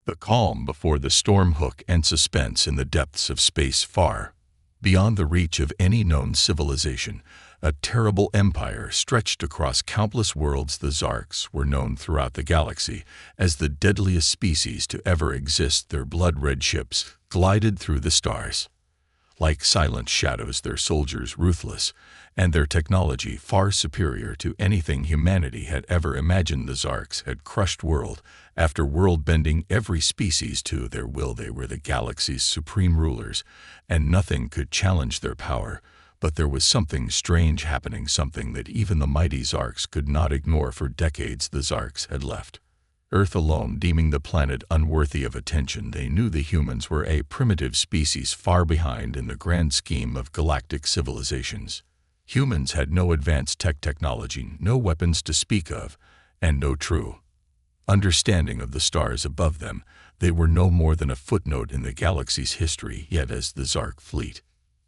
The calm before the storm, hook and suspense in the depths of space far beyond the reach of any known civilization. A terrible empire stretched across countless worlds. The Zarks were known throughout the galaxy as the deadliest species to ever exist. Their blood-red ships glided through the stars like silent shadows, their soldiers ruthless, and their technology far superior to anything humanity had ever imagined. The Zarks had crushed world after world, bending every species to their will. They were the galaxy's supreme rulers, and nothing could challenge their power. But there was something strange happening, something that even the mighty Zarks could not ignore. For decades, the Zarks had left Earth alone, deeming the planet unworthy of attention. They knew the humans were a primitive species far behind in the grand scheme of galactic civilizations. Humans had no advanced technology, no weapons to speak of, and no true understanding of the stars above them. They were no more than a footnote in the galaxy's history. Yet as the Zark fleet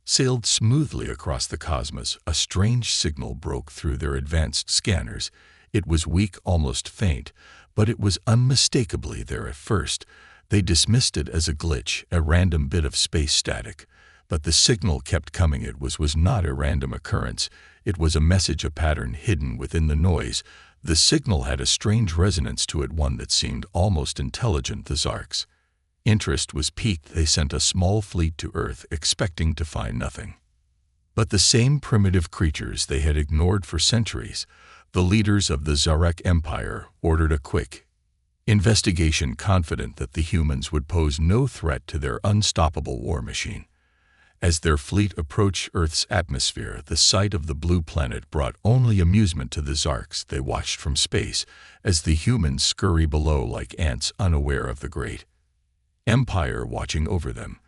sailed smoothly across the cosmos, a strange signal broke through their advanced scanners. It was weak, almost faint, but it was unmistakably there. At first, they dismissed it as a glitch, a random bit of space static. But the signal kept coming. It was not a random occurrence. It was a message, a pattern hidden within the noise. The signal had a strange resonance to it, one that seemed almost intelligent. The Zarks' interest was piqued. They sent a small fleet to Earth, expecting to find nothing but the same primitive creatures they had ignored for centuries. The leaders of the Zarek Empire ordered a quick investigation, confident that the humans would pose no threat to their unstoppable war machine. As their fleet approached Earth's atmosphere, the sight of the blue planet brought only amusement to the Zarks. They watched from space as the humans scurry below like ants, unaware of the great empire watching over them.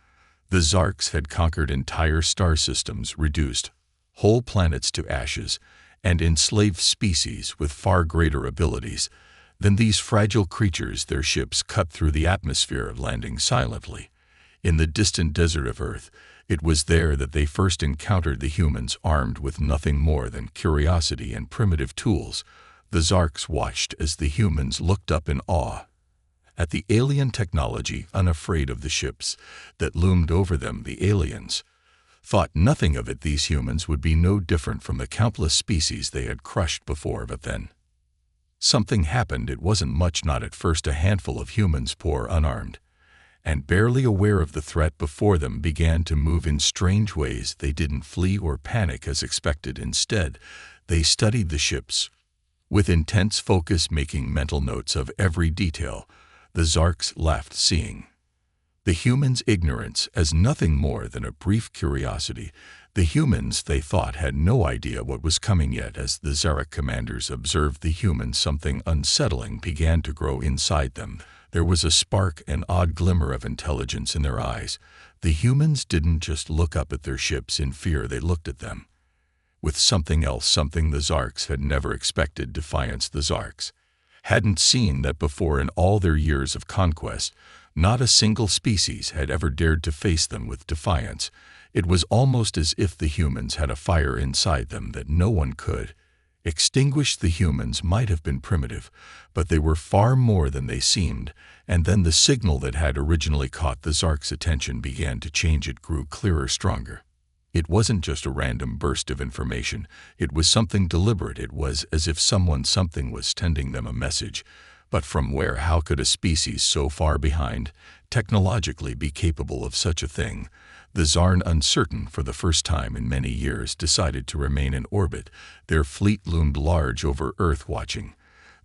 The Zarks had conquered entire star systems, reduced whole planets to ashes, and enslaved species with far greater abilities than these fragile creatures. Their ships cut through the atmosphere, landing silently in the distant desert of Earth. It was there that they first encountered the humans, armed with nothing more than curiosity and primitive tools. The Zarks watched as the humans looked up in awe at the alien technology, unafraid of the ships that loomed over them. The aliens thought nothing of it. These humans would be no different from the countless species they had crushed before. But then something happened. It wasn't much, not at first. A handful of humans, poor, unarmed, and barely aware of the threat before them, began to move in strange ways. They didn't flee or panic as expected. Instead, they studied the ships with intense focus, making mental notes of every detail. The Zarks laughed, seeing the humans' ignorance as nothing more than a brief curiosity. The humans, they thought, had no idea what was coming yet. As the Zarek commanders observed the humans, something unsettling began to grow inside them. There was a spark, an odd glimmer of intelligence in their eyes. The humans didn't just look up at their ships in fear, they looked at them with something else, something the Zarks had never expected. Defiance. The Zarks hadn't seen that before in all their years of conquest. Not a single species had ever dared to face them with defiance. It was almost as if the humans had a fire inside them that no one could extinguish. The humans might have been primitive, but they were far more than they seemed. And then the signal that had originally caught the Zarks' attention began to change. It grew clearer, stronger. It wasn't just a random burst of information. It was something deliberate. It was as if something was sending them a message. But from where? How could a species so far behind technologically be capable of such a thing? The Zarn, uncertain for the first time in many years, decided to remain in orbit. Their fleet loomed large over Earth, watching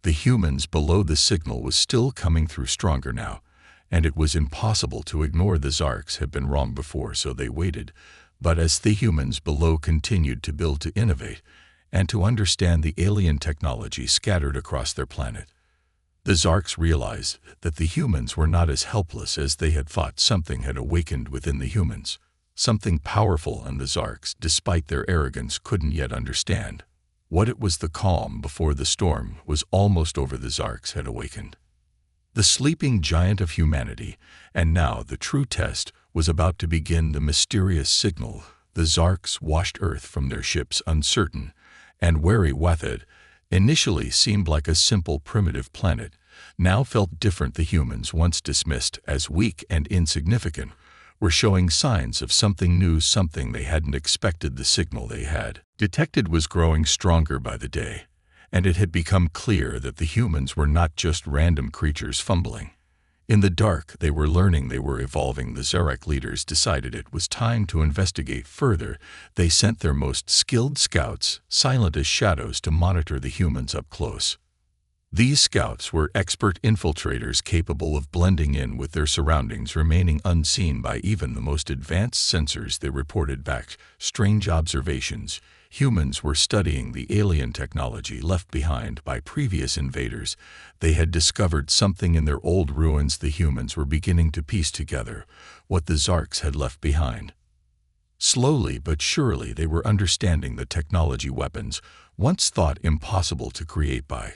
the humans below. The signal was still coming through, stronger now, and it was impossible to ignore. The Zarks had been wrong before, so they waited. But as the humans below continued to build, to innovate, and to understand the alien technology scattered across their planet, the Zarks realized that the humans were not as helpless as they had thought. Something had awakened within the humans, something powerful, and the Zarks, despite their arrogance, couldn't yet understand what it was. The calm before the storm was almost over. The Zarks had awakened the sleeping giant of humanity, and now the true test was about to begin. The mysterious signal. The Zarks watched Earth from their ships, uncertain and wary. Wathid initially seemed like a simple primitive planet. now felt different. The humans, once dismissed as weak and insignificant, were showing signs of something new, something they hadn't expected. The signal they had detected was growing stronger by the day, and it had become clear that the humans were not just random creatures fumbling. In the dark, they were learning, they were evolving. The Zarek leaders decided it was time to investigate further. They sent their most skilled scouts, silent as shadows, to monitor the humans up close. These scouts were expert infiltrators capable of blending in with their surroundings, remaining unseen by even the most advanced sensors. They reported back strange observations. Humans were studying the alien technology left behind by previous invaders. They had discovered something in their old ruins. The humans were beginning to piece together what the Zarks had left behind. Slowly but surely, they were understanding the technology. Weapons, once thought impossible to create by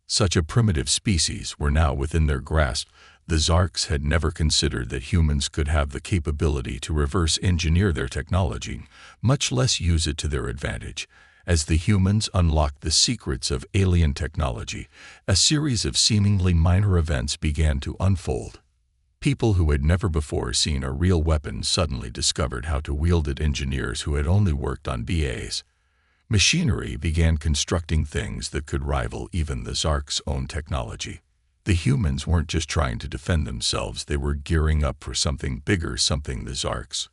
such a primitive species, were now within their grasp. The Zarks had never considered that humans could have the capability to reverse engineer their technology, much less use it to their advantage. As the humans unlocked the secrets of alien technology, a series of seemingly minor events began to unfold. People who had never before seen a real weapon suddenly discovered how to wield it. Engineers who had only worked on BAs machinery began constructing things that could rival even the Zark's own technology. The humans weren't just trying to defend themselves, they were gearing up for something bigger, something the Zarks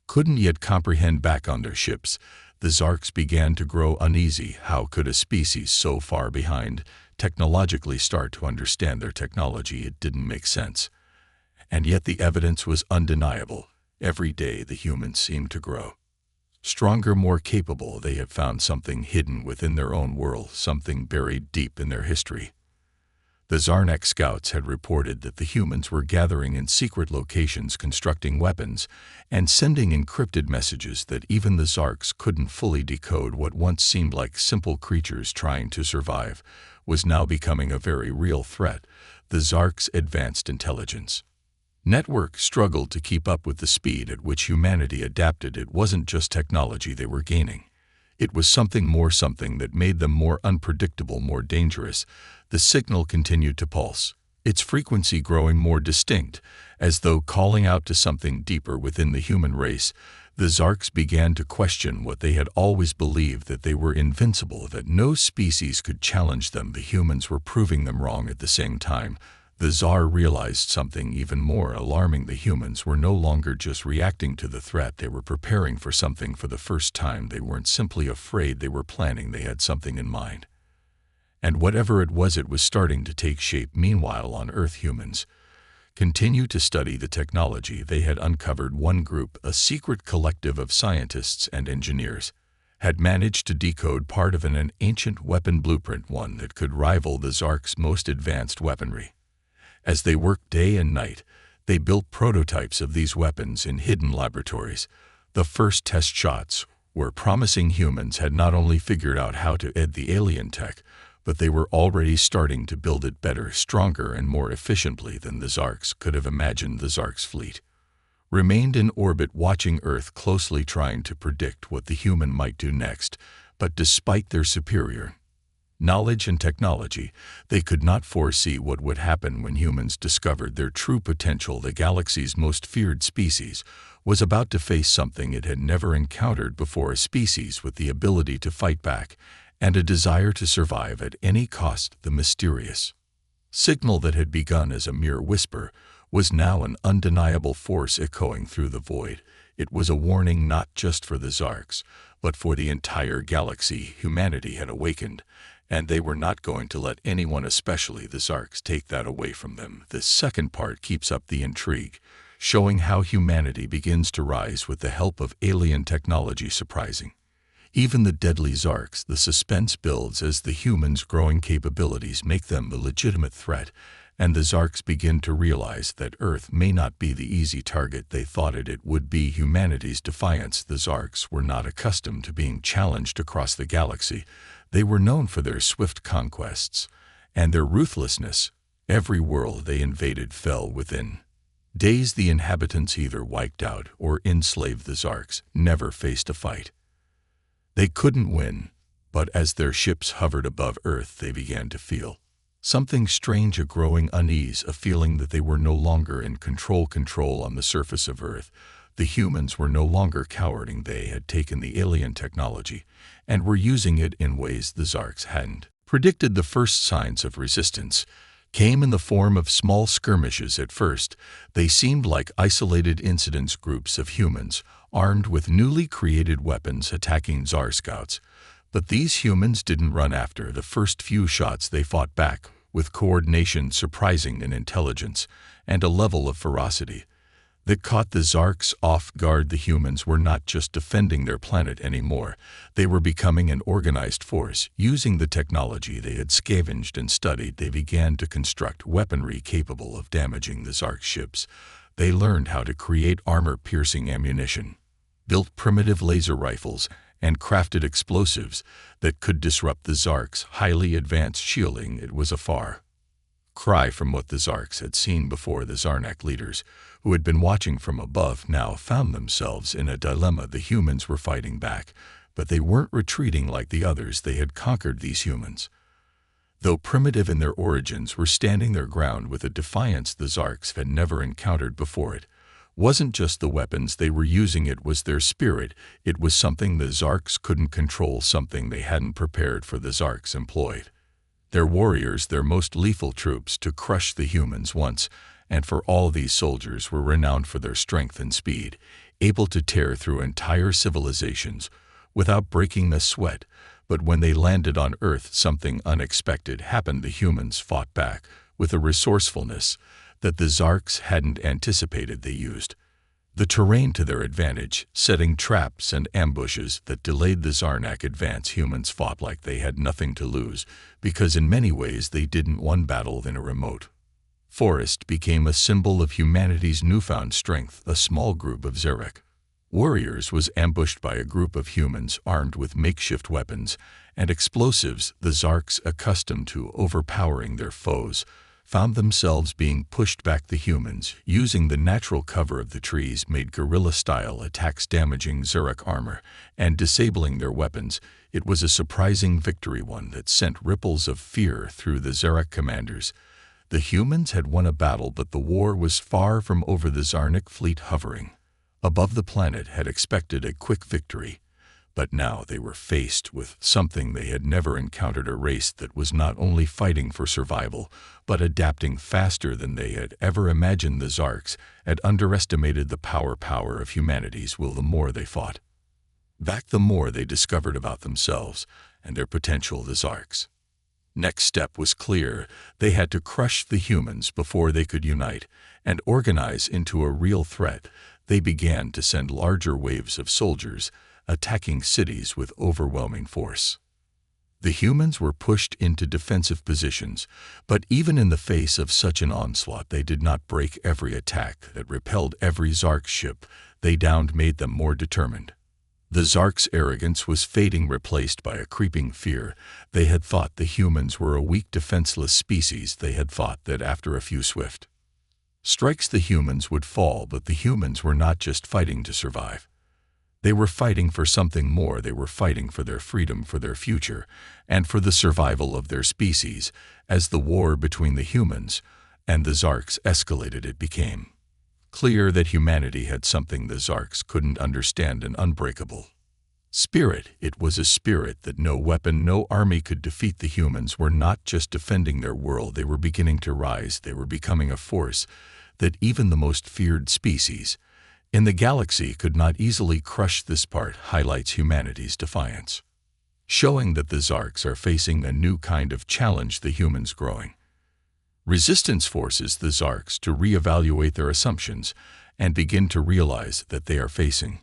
couldn't yet comprehend. Back on their ships, the Zarks began to grow uneasy. How could a species so far behind technologically start to understand their technology? It didn't make sense. And yet the evidence was undeniable. Every day the humans seemed to grow stronger, more capable. They had found something hidden within their own world, something buried deep in their history. The Zarnek scouts had reported that the humans were gathering in secret locations, constructing weapons, and sending encrypted messages that even the Zarks couldn't fully decode. What once seemed like simple creatures trying to survive was now becoming a very real threat. The Zarks' advanced intelligence network struggled to keep up with the speed at which humanity adapted. It wasn't just technology they were gaining. It was something more, something that made them more unpredictable, more dangerous. The signal continued to pulse, its frequency growing more distinct, as though calling out to something deeper within the human race. The Zarks began to question what they had always believed, that they were invincible, that no species could challenge them. The humans were proving them wrong at the same time. The Tsar realized something even more alarming. The humans were no longer just reacting to the threat, they were preparing for something for the first time. They weren't simply afraid, they were planning, they had something in mind. And whatever it was starting to take shape. Meanwhile, on Earth, humans continued to study the technology. They had uncovered one group, a secret collective of scientists and engineers, had managed to decode part of an ancient weapon blueprint, one that could rival the Zark's most advanced weaponry. As they worked day and night, they built prototypes of these weapons in hidden laboratories. The first test shots were promising. Humans had not only figured out how to aid the alien tech, but they were already starting to build it better, stronger, and more efficiently than the Zarks could have imagined. The Zark's fleet remained in orbit, watching Earth closely, trying to predict what the human might do next. But despite their superior knowledge and technology, they could not foresee what would happen when humans discovered their true potential. The galaxy's most feared species was about to face something it had never encountered before, a species with the ability to fight back and a desire to survive at any cost. The mysterious signal that had begun as a mere whisper was now an undeniable force echoing through the void. It was a warning not just for the Zarks, but for the entire galaxy. Humanity had awakened, and they were not going to let anyone, especially the Zarks, take that away from them. This second part keeps up the intrigue, showing how humanity begins to rise with the help of alien technology. Surprising even the deadly Zarks, the suspense builds as the humans' growing capabilities make them a legitimate threat, and the Zarks begin to realize that Earth may not be the easy target they thought it would be. Humanity's defiance. The Zarks were not accustomed to being challenged across the galaxy. They were known for their swift conquests and their ruthlessness. Every world they invaded fell within days. The inhabitants either wiped out or enslaved. The Zarks never faced a fight they couldn't win, but as their ships hovered above Earth, they began to feel Something strange, a growing unease, a feeling that they were no longer in control on the surface of Earth. The humans were no longer cowering. They had taken the alien technology and were using it in ways the Zarks hadn't predicted. The first signs of resistance came in the form of small skirmishes. At first, they seemed like isolated incidents, groups of humans armed with newly created weapons attacking Tsar scouts. But these humans didn't run after the first few shots. They fought back with coordination surprising in intelligence and a level of ferocity that caught the Zarks off guard. The humans were not just defending their planet anymore. They were becoming an organized force. Using the technology they had scavenged and studied, they began to construct weaponry capable of damaging the Zark ships. They learned how to create armor-piercing ammunition, built primitive laser rifles, and crafted explosives that could disrupt the Zarks' highly advanced shielding. It was a far cry from what the Zarks had seen before. The Zarnak leaders, who had been watching from above, now found themselves in a dilemma. The humans were fighting back, but they weren't retreating like the others. They had conquered. These humans, though primitive in their origins, were standing their ground with a defiance the Zarks had never encountered before. It wasn't just the weapons they were using, it was their spirit. It was something the Zarks couldn't control, something they hadn't prepared for. The Zarks employed their warriors, their most lethal troops, to crush the humans once and for all. These soldiers were renowned for their strength and speed, able to tear through entire civilizations without breaking a sweat. But when they landed on Earth, something unexpected happened. The humans fought back with a resourcefulness that the Zarks hadn't anticipated. They used the terrain to their advantage, setting traps and ambushes that delayed the Zarnak advance. Humans fought like they had nothing to lose, because in many ways they didn't. One battle in a remote forest became a symbol of humanity's newfound strength. A small group of Zarek warriors was ambushed by a group of humans armed with makeshift weapons and explosives. The Zarks, accustomed to overpowering their foes, found themselves being pushed back. The humans, using the natural cover of the trees, made guerrilla-style attacks, damaging Zarek armor and disabling their weapons. It was a surprising victory, one that sent ripples of fear through the Zarek commanders. The humans had won a battle, but the war was far from over. The Zarnik fleet, hovering above the planet, had expected a quick victory. But now they were faced with something they had never encountered, a race that was not only fighting for survival, but adapting faster than they had ever imagined. The Zarks had underestimated the power of humanity's will. The more they fought back, the more they discovered about themselves and their potential. The Zarks' next step was clear. They had to crush the humans before they could unite and organize into a real threat. They began to send larger waves of soldiers, attacking cities with overwhelming force. The humans were pushed into defensive positions, but even in the face of such an onslaught, they did not break. Every attack that repelled every Zark ship they downed made them more determined. The Zarks' arrogance was fading, replaced by a creeping fear. They had thought the humans were a weak, defenseless species. They had thought that after a few swift strikes the humans would fall, but the humans were not just fighting to survive. They were fighting for something more. They were fighting for their freedom, for their future, and for the survival of their species. As the war between the humans and the Zarks escalated, it became clear that humanity had something the Zarks couldn't understand: an unbreakable spirit. It was a spirit that no weapon, no army could defeat. The humans were not just defending their world, they were beginning to rise. They were becoming a force that even the most feared species in the galaxy could not easily crush. This part highlights humanity's defiance, showing that the Zarks are facing a new kind of challenge. The humans' growing resistance forces the Zarks to reevaluate their assumptions and begin to realize that they are facing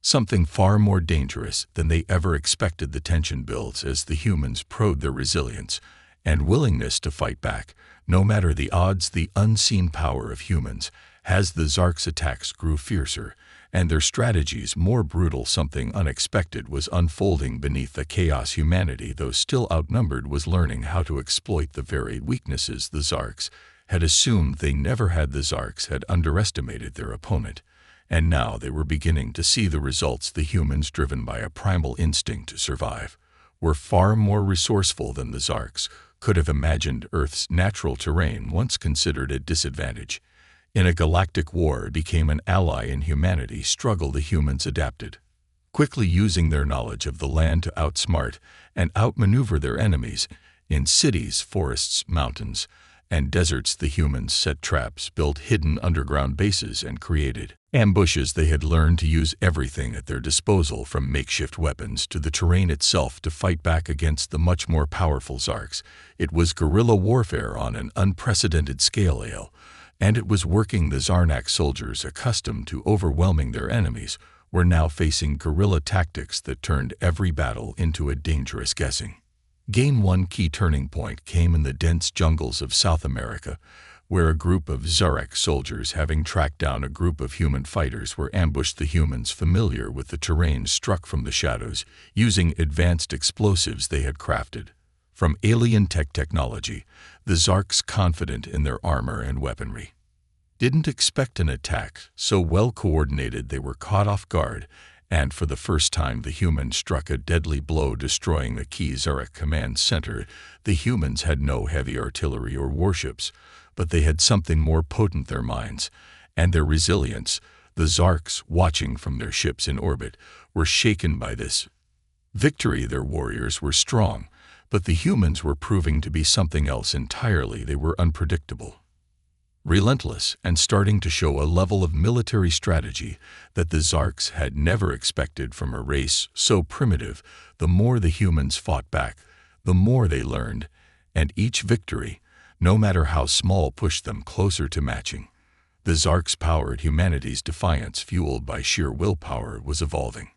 something far more dangerous than they ever expected. The tension builds as the humans probe their resilience and willingness to fight back, no matter the odds. The unseen power of humans, as the Zarks' attacks grew fiercer and their strategies more brutal, something unexpected was unfolding beneath the chaos. Humanity, though still outnumbered, was learning how to exploit the very weaknesses the Zarks had assumed they never had. The Zarks had underestimated their opponent, and now they were beginning to see the results. The humans, driven by a primal instinct to survive, were far more resourceful than the Zarks, could have imagined Earth's natural terrain, once considered a disadvantage, in a galactic war became an ally in humanity's struggle. The humans adapted, quickly using their knowledge of the land to outsmart and outmaneuver their enemies. In cities, forests, mountains, and deserts, the humans set traps, built hidden underground bases, and created ambushes. They had learned to use everything at their disposal, from makeshift weapons to the terrain itself, to fight back against the much more powerful Zarks. It was guerrilla warfare on an unprecedented scale, and it was working. The Zarnak soldiers, accustomed to overwhelming their enemies, were now facing guerrilla tactics that turned every battle into a dangerous guessing game. One key turning point came in the dense jungles of South America, where a group of Zarek soldiers, having tracked down a group of human fighters, were ambushed. The humans, familiar with the terrain, struck from the shadows, using advanced explosives they had crafted from alien technology. The Zarks, confident in their armor and weaponry, didn't expect an attack so well coordinated. They were caught off guard, and for the first time the humans struck a deadly blow, destroying the key Zarek command center. The humans had no heavy artillery or warships, but they had something more potent: their minds and their resilience. The Zarks, watching from their ships in orbit, were shaken by this victory. Their warriors were strong, but the humans were proving to be something else entirely. They were unpredictable, relentless, and starting to show a level of military strategy that the Zarks had never expected from a race so primitive. The more the humans fought back, the more they learned, and each victory, no matter how small, pushed them closer to matching the Zarks' power. Humanity's defiance, fueled by sheer willpower, was evolving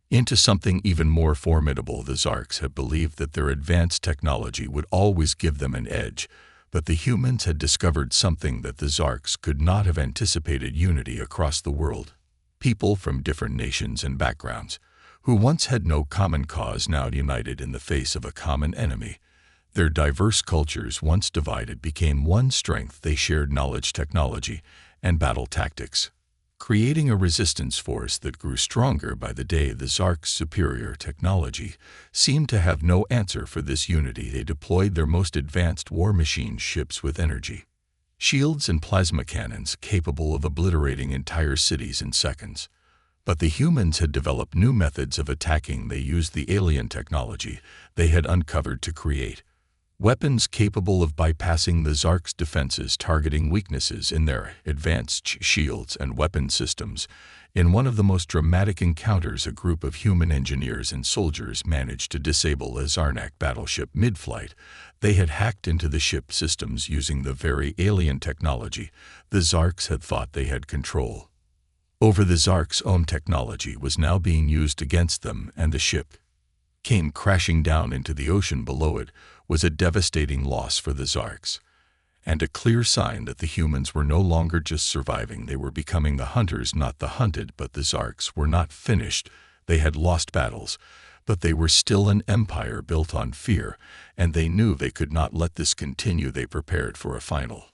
into something even more formidable. The Zarks had believed that their advanced technology would always give them an edge, but the humans had discovered something that the Zarks could not have anticipated: unity across the world. People from different nations and backgrounds, who once had no common cause, now united in the face of a common enemy. Their diverse cultures, once divided, became one strength. They shared knowledge, technology, and battle tactics, creating a resistance force that grew stronger by the day. The Zarks' superior technology seemed to have no answer for this unity. They deployed their most advanced war machine, ships with energy shields and plasma cannons capable of obliterating entire cities in seconds. But the humans had developed new methods of attacking. They used the alien technology they had uncovered to create weapons capable of bypassing the Zarks' defenses, targeting weaknesses in their advanced shields and weapon systems. In one of the most dramatic encounters, a group of human engineers and soldiers managed to disable a Zarnak battleship mid-flight. They had hacked into the ship systems using the very alien technology the Zarks had thought they had control over. The Zarks' own technology was now being used against them, and the ship came crashing down into the ocean below. It was a devastating loss for the Zarks, and a clear sign that the humans were no longer just surviving. They were becoming the hunters, not the hunted. But the Zarks were not finished. They had lost battles, but they were still an empire built on fear, and they knew they could not let this continue. They prepared for a final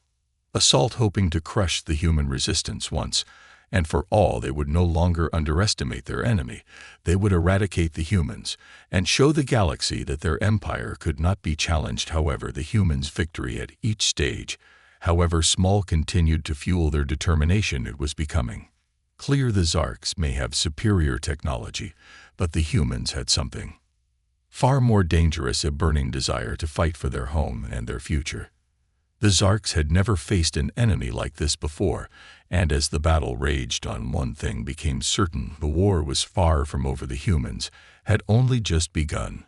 assault, hoping to crush the human resistance once and for all. They would no longer underestimate their enemy. They would eradicate the humans and show the galaxy that their empire could not be challenged. However, the humans' victory at each stage, however small, continued to fuel their determination. It was becoming clear the Zarks may have superior technology, but the humans had something far more dangerous: a burning desire to fight for their home and their future. The Zarks had never faced an enemy like this before, and as the battle raged on, one thing became certain: the war was far from over. The humans had only just begun.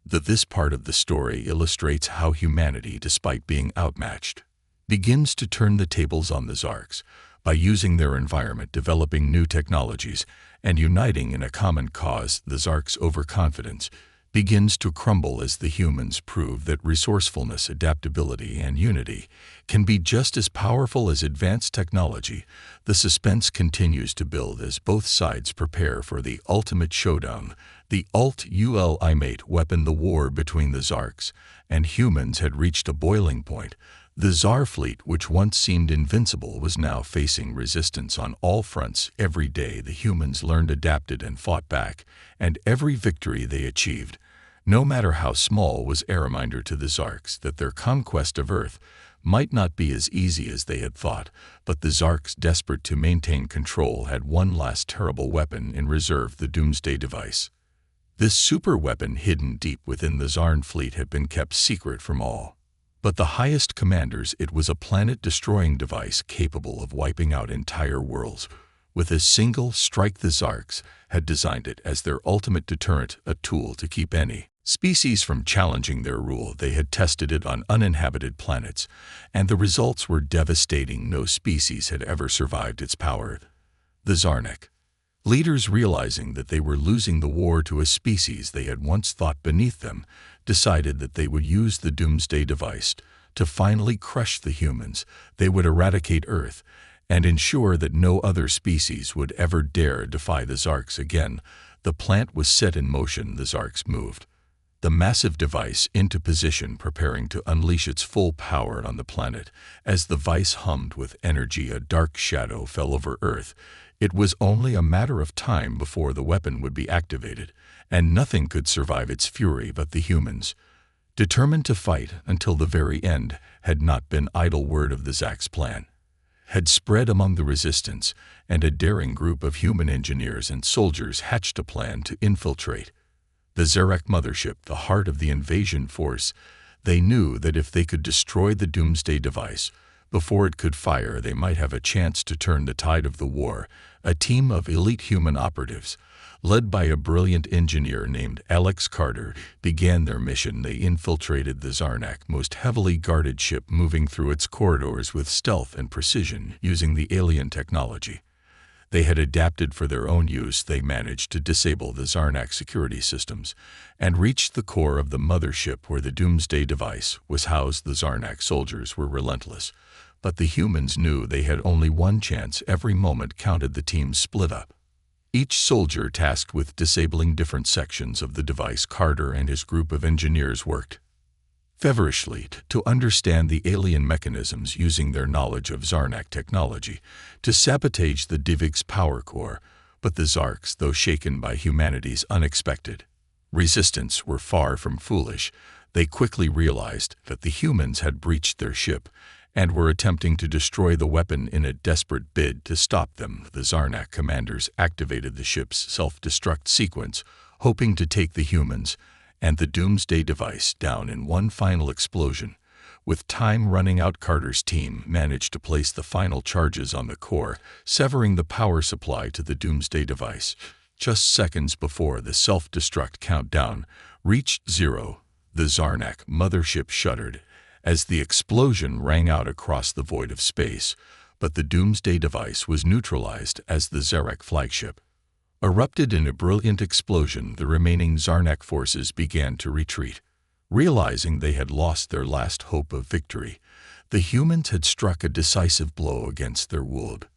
This part of the story illustrates how humanity, despite being outmatched, begins to turn the tables on the Zarks by using their environment, developing new technologies, and uniting in a common cause. The Zarks' overconfidence begins to crumble as the humans prove that resourcefulness, adaptability, and unity can be just as powerful as advanced technology. The suspense continues to build as both sides prepare for the ultimate showdown, the ultimate weapon. The war between the Zarks and humans had reached a boiling point. The Zar fleet, which once seemed invincible, was now facing resistance on all fronts. Every day the humans learned, adapted, and fought back, and every victory they achieved No matter how small, was a reminder to the Zarks that their conquest of Earth might not be as easy as they had thought, but the Zarks, desperate to maintain control, had one last terrible weapon in reserve: the Doomsday Device. This super weapon, hidden deep within the Zarn fleet, had been kept secret from all but the highest commanders. It was a planet-destroying device capable of wiping out entire worlds. With a single strike, the Zarks had designed it as their ultimate deterrent, a tool to keep any species from challenging their rule. They had tested it on uninhabited planets, and the results were devastating. No species had ever survived its power. The Zarnak leaders, realizing that they were losing the war to a species they had once thought beneath them, decided that they would use the Doomsday Device to finally crush the humans. They would eradicate Earth and ensure that no other species would ever dare defy the Zarks again. The plant was set in motion. The Zarks moved the massive device into position, preparing to unleash its full power on the planet. As the device hummed with energy, a dark shadow fell over Earth. It was only a matter of time before the weapon would be activated, and nothing could survive its fury but the humans, determined to fight until the very end. Had not been idle. Word of the Zak's plan had spread among the resistance, and a daring group of human engineers and soldiers hatched a plan to infiltrate the Zarak mothership, the heart of the invasion force. They knew that if they could destroy the Doomsday Device before it could fire, they might have a chance to turn the tide of the war. A team of elite human operatives, led by a brilliant engineer named Alex Carter, began their mission. They infiltrated the Zarnak most heavily guarded ship, moving through its corridors with stealth and precision, using the alien technology they had adapted for their own use. They managed to disable the Zarnak security systems and reached the core of the mothership where the Doomsday Device was housed. The Zarnak soldiers were relentless, but the humans knew they had only one chance. Every moment counted. The team split up, each soldier tasked with disabling different sections of the device. Carter and his group of engineers worked feverishly to understand the alien mechanisms, using their knowledge of Zarnak technology to sabotage the Divig's power core. But the Zarks, though shaken by humanity's unexpected resistance, were far from foolish. They quickly realized that the humans had breached their ship and were attempting to destroy the weapon in a desperate bid to stop them. The Zarnak commanders activated the ship's self-destruct sequence, hoping to take the humans and the Doomsday Device down in one final explosion. With time running out, Carter's team managed to place the final charges on the core, severing the power supply to the Doomsday Device. Just seconds before the self-destruct countdown reached zero, the Zarnak mothership shuddered as the explosion rang out across the void of space. But the Doomsday Device was neutralized as the Zarak flagship erupted in a brilliant explosion. The remaining Zarnak forces began to retreat. Realizing they had lost their last hope of victory, the humans had struck a decisive blow against their would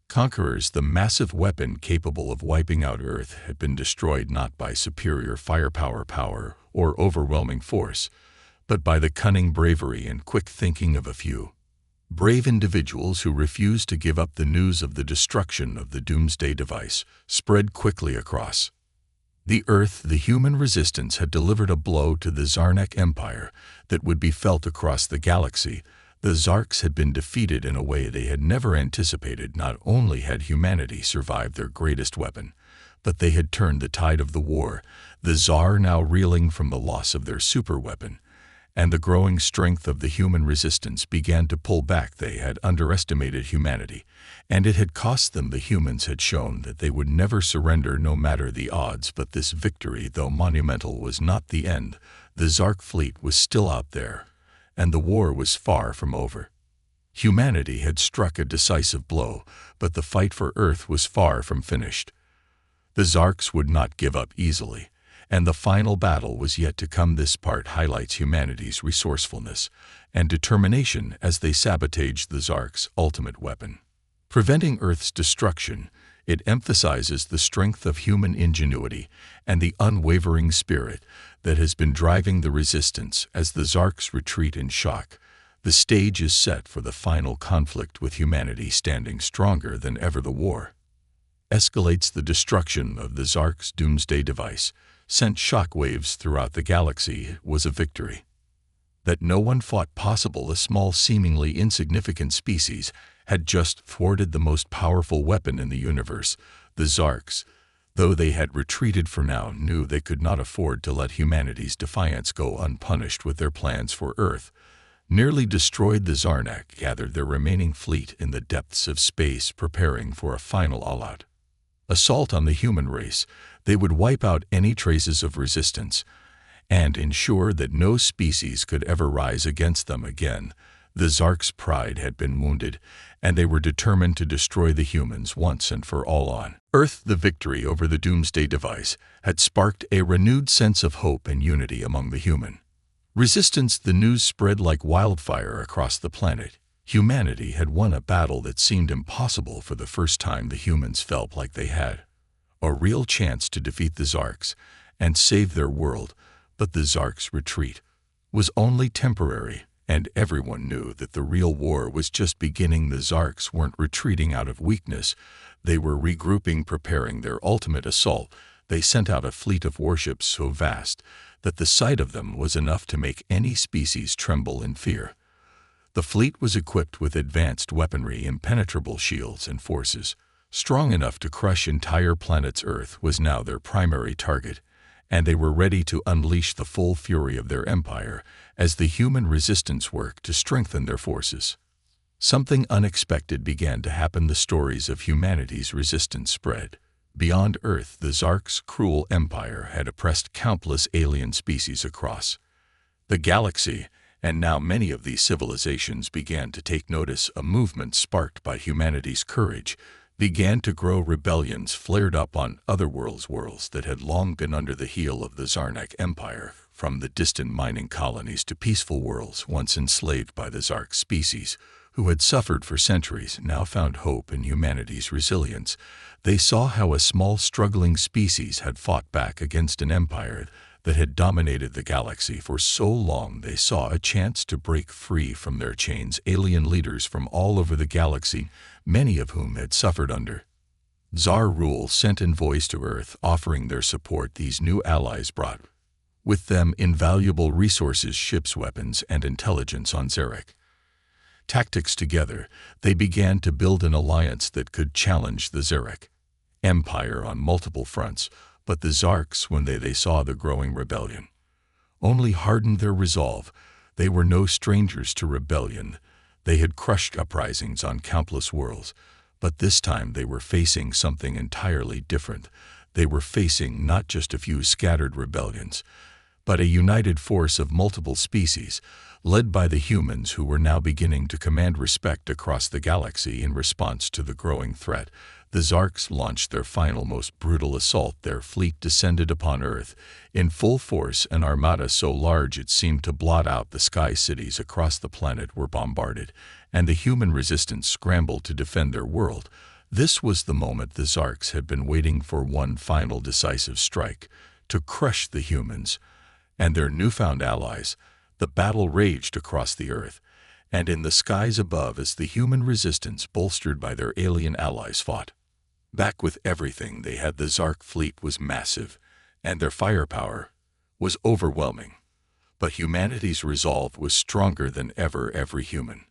conquerors. The massive weapon capable of wiping out Earth had been destroyed not by superior firepower or overwhelming force, but by the cunning bravery and quick thinking of a few brave individuals who refused to give up. The news of the destruction of the Doomsday Device spread quickly across the Earth. The human resistance had delivered a blow to the Zarnak Empire that would be felt across the galaxy. The Zarks had been defeated in a way they had never anticipated. Not only had humanity survived their greatest weapon, but they had turned the tide of the war. The Tsar, now reeling from the loss of their superweapon and the growing strength of the human resistance, began to pull back. They had underestimated humanity, and it had cost them. The humans had shown that they would never surrender no matter the odds. But this victory, though monumental, was not the end. The Zark fleet was still out there, and the war was far from over. Humanity had struck a decisive blow, but the fight for Earth was far from finished. The Zarks would not give up easily, and the final battle was yet to come. This part highlights humanity's resourcefulness and determination as they sabotaged the Zark's ultimate weapon, preventing Earth's destruction. It emphasizes the strength of human ingenuity and the unwavering spirit that has been driving the resistance. As the Zarks retreat in shock, the stage is set for the final conflict, with humanity standing stronger than ever. The war escalates. The destruction of the Zark's Doomsday Device sent shockwaves throughout the galaxy was a victory. That no one thought possible, a small, seemingly insignificant species had just thwarted the most powerful weapon in the universe. The Zarks, though they had retreated for now, knew they could not afford to let humanity's defiance go unpunished with their plans for Earth. Nearly destroyed, the Zarnak gathered their remaining fleet in the depths of space, preparing for a final all-out assault on the human race. They would wipe out any traces of resistance and ensure that no species could ever rise against them again. The Zark's pride had been wounded, and they were determined to destroy the humans once and for all on Earth. The victory over the Doomsday device had sparked a renewed sense of hope and unity among the human resistance. The news spread like wildfire across the planet. Humanity had won a battle that seemed impossible. For the first time, the humans felt like they had a real chance to defeat the Zarks and save their world. But the Zarks' retreat was only temporary, and everyone knew that the real war was just beginning. The Zarks weren't retreating out of weakness. They were regrouping, preparing their ultimate assault. They sent out a fleet of warships so vast that the sight of them was enough to make any species tremble in fear. The fleet was equipped with advanced weaponry, impenetrable shields, and forces strong enough to crush entire planets. Earth was now their primary target, and they were ready to unleash the full fury of their empire as the human resistance worked to strengthen their forces. Something unexpected began to happen. The stories of humanity's resistance spread. Beyond Earth, the Zark's cruel empire had oppressed countless alien species across the galaxy, and now many of these civilizations began to take notice. A movement sparked by humanity's courage began to grow. Rebellions flared up on other worlds that had long been under the heel of the Zarnak Empire, from the distant mining colonies to peaceful worlds once enslaved by the Zark species, who had suffered for centuries, now found hope in humanity's resilience. They saw how a small, struggling species had fought back against an empire that had dominated the galaxy for so long. They saw a chance to break free from their chains. Alien leaders from all over the galaxy, many of whom had suffered under Zar rule, sent envoys to Earth offering their support. These new allies brought with them invaluable resources, ships, weapons, and intelligence on Zarek tactics. Together, they began to build an alliance that could challenge the Zarek Empire on multiple fronts. But the Zarks, when they saw the growing rebellion, only hardened their resolve. They were no strangers to rebellion. They had crushed uprisings on countless worlds. But this time they were facing something entirely different. They were facing not just a few scattered rebellions, but a united force of multiple species, led by the humans, who were now beginning to command respect across the galaxy. In response to the growing threat, the Zarks launched their final, most brutal assault. Their fleet descended upon Earth in full force. An armada so large it seemed to blot out the sky. Cities across the planet were bombarded, and the human resistance scrambled to defend their world. This was the moment the Zarks had been waiting for, one final decisive strike to crush the humans and their newfound allies. The battle raged across the Earth and in the skies above as the human resistance, bolstered by their alien allies, fought back with everything they had. The Zark fleet was massive, and their firepower was overwhelming. But humanity's resolve was stronger than ever. Every human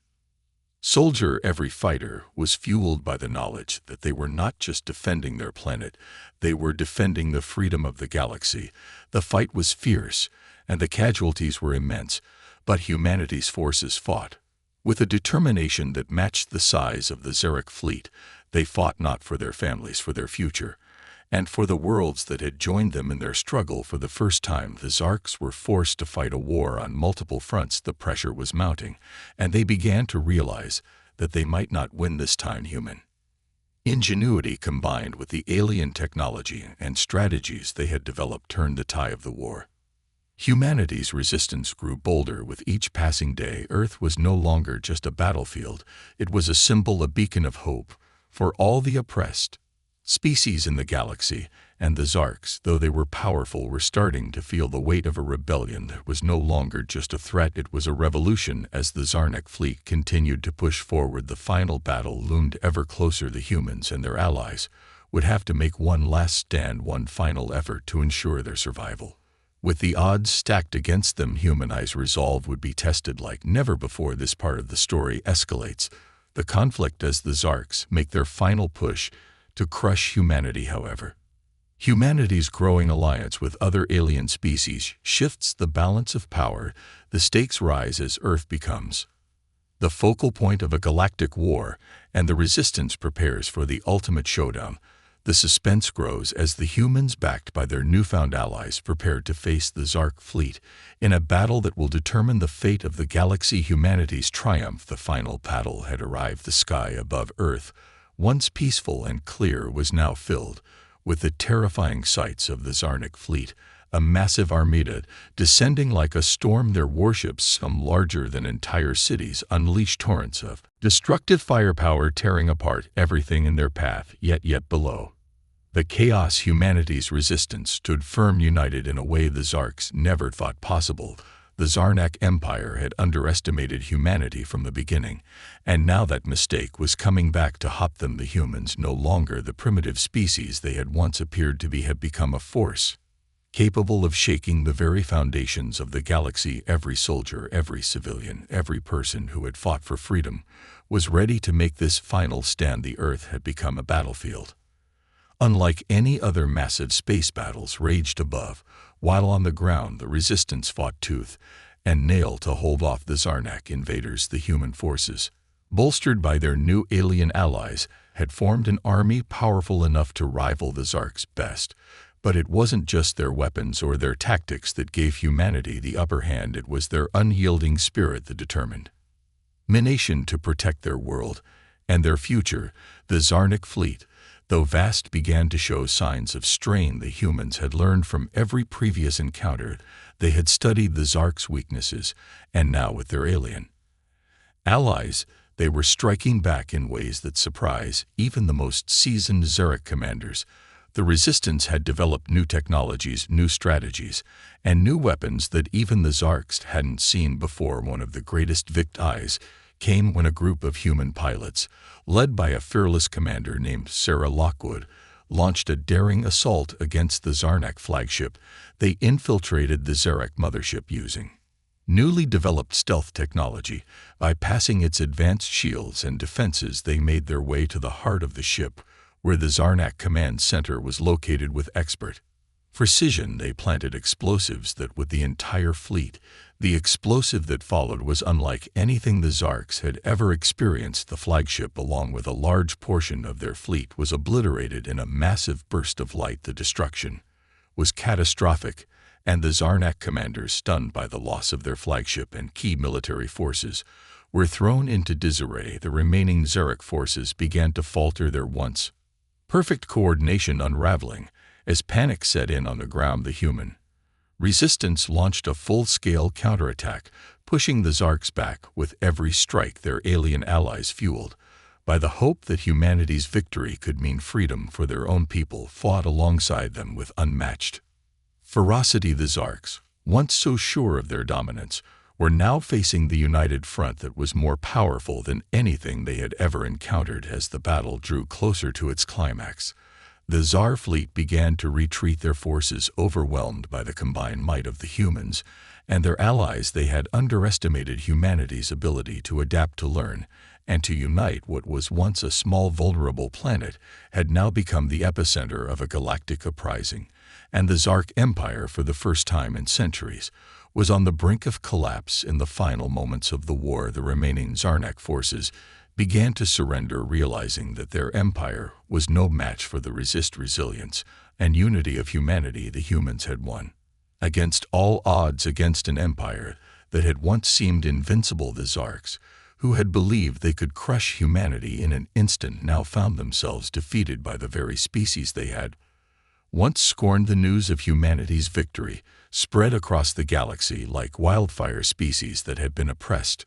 soldier, every fighter, was fueled by the knowledge that they were not just defending their planet, they were defending the freedom of the galaxy. The fight was fierce, and the casualties were immense, but humanity's forces fought with a determination that matched the size of the Zarek fleet. They fought not for their families, for their future, and for the worlds that had joined them in their struggle. For the first time, the Zarks were forced to fight a war on multiple fronts. The pressure was mounting, and they began to realize that they might not win this time. Human ingenuity, combined with the alien technology and strategies they had developed, turned the tide of the war. Humanity's resistance grew bolder with each passing day. Earth was no longer just a battlefield. It was a symbol, a beacon of hope for all the oppressed species in the galaxy. And the Zarks, though they were powerful, were starting to feel the weight of a rebellion that was no longer just a threat. It was a revolution. As the Zarnak fleet continued to push forward, the final battle loomed ever closer. The humans and their allies would have to make one last stand, one final effort to ensure their survival. With the odds stacked against them, humanity's resolve would be tested like never before. This part of the story escalates the conflict as the Zarks make their final push to crush humanity. However, humanity's growing alliance with other alien species shifts the balance of power. The stakes rise as Earth becomes the focal point of a galactic war, and the Resistance prepares for the ultimate showdown. The suspense grows as the humans, backed by their newfound allies, prepare to face the Zark fleet in a battle that will determine the fate of the galaxy. Humanity's triumph. The final battle had arrived. The sky above Earth, once peaceful and clear, was now filled with the terrifying sights of the Zarnic fleet, a massive armada descending like a storm. Their warships, some larger than entire cities, unleashed torrents of destructive firepower, tearing apart everything in their path. Yet below the chaos, humanity's resistance stood firm, united in a way the Zarks never thought possible. The Zarnak Empire had underestimated humanity from the beginning, and now that mistake was coming back to haunt them. The humans, no longer the primitive species they had once appeared to be, had become a force capable of shaking the very foundations of the galaxy. Every soldier, every civilian, every person who had fought for freedom was ready to make this final stand. The Earth had become a battlefield unlike any other. Massive space battles raged above, while on the ground the Resistance fought tooth and nail to hold off the Zarnak invaders. The human forces, bolstered by their new alien allies, had formed an army powerful enough to rival the Zark's best. But it wasn't just their weapons or their tactics that gave humanity the upper hand. It was their unyielding spirit, the determination to protect their world and their future. The Zarnic fleet, though vast, began to show signs of strain. The humans had learned from every previous encounter. They had studied the Zark's weaknesses, and now with their alien allies, they were striking back in ways that surprise even the most seasoned Zarek commanders. The Resistance had developed new technologies, new strategies, and new weapons that even the Zarks hadn't seen before. One of the greatest victories came when a group of human pilots, led by a fearless commander named Sarah Lockwood, launched a daring assault against the Zarnak flagship. They infiltrated the Zarek mothership using newly developed stealth technology. Bypassing its advanced shields and defenses, they made their way to the heart of the ship, where the Zarnak command center was located. With expert precision, they planted explosives that with the entire fleet. The explosive that followed was unlike anything the Zarks had ever experienced. The flagship, along with a large portion of their fleet, was obliterated in a massive burst of light. The destruction was catastrophic, and the Zarnak commanders, stunned by the loss of their flagship and key military forces, were thrown into disarray. The remaining Zarek forces began to falter, their once perfect coordination unraveling as panic set in on the ground. The human Resistance launched a full-scale counterattack, pushing the Zarks back. With every strike, their alien allies, fueled by the hope that humanity's victory could mean freedom for their own people, fought alongside them with unmatched ferocity. The Zarks, once so sure of their dominance, were now facing the united front that was more powerful than anything they had ever encountered. As the battle drew closer to its climax, the Zar fleet began to retreat, their forces overwhelmed by the combined might of the humans and their allies. They had underestimated humanity's ability to adapt, to learn, and to unite. What was once a small, vulnerable planet had now become the epicenter of a galactic uprising, and the Zark Empire, for the first time in centuries, was on the brink of collapse. In the final moments of the war, the remaining Zarnak forces began to surrender, realizing that their empire was no match for the resilience and unity of humanity. The humans had won against all odds, against an empire that had once seemed invincible. The Zarks, who had believed they could crush humanity in an instant, now found themselves defeated by the very species they had once scorned. The news of humanity's victory spread across the galaxy like wildfire. Species that had been oppressed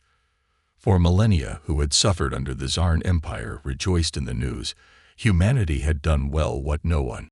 for millennia, who had suffered under the Zarn Empire, rejoiced in the news. Humanity had done well what no one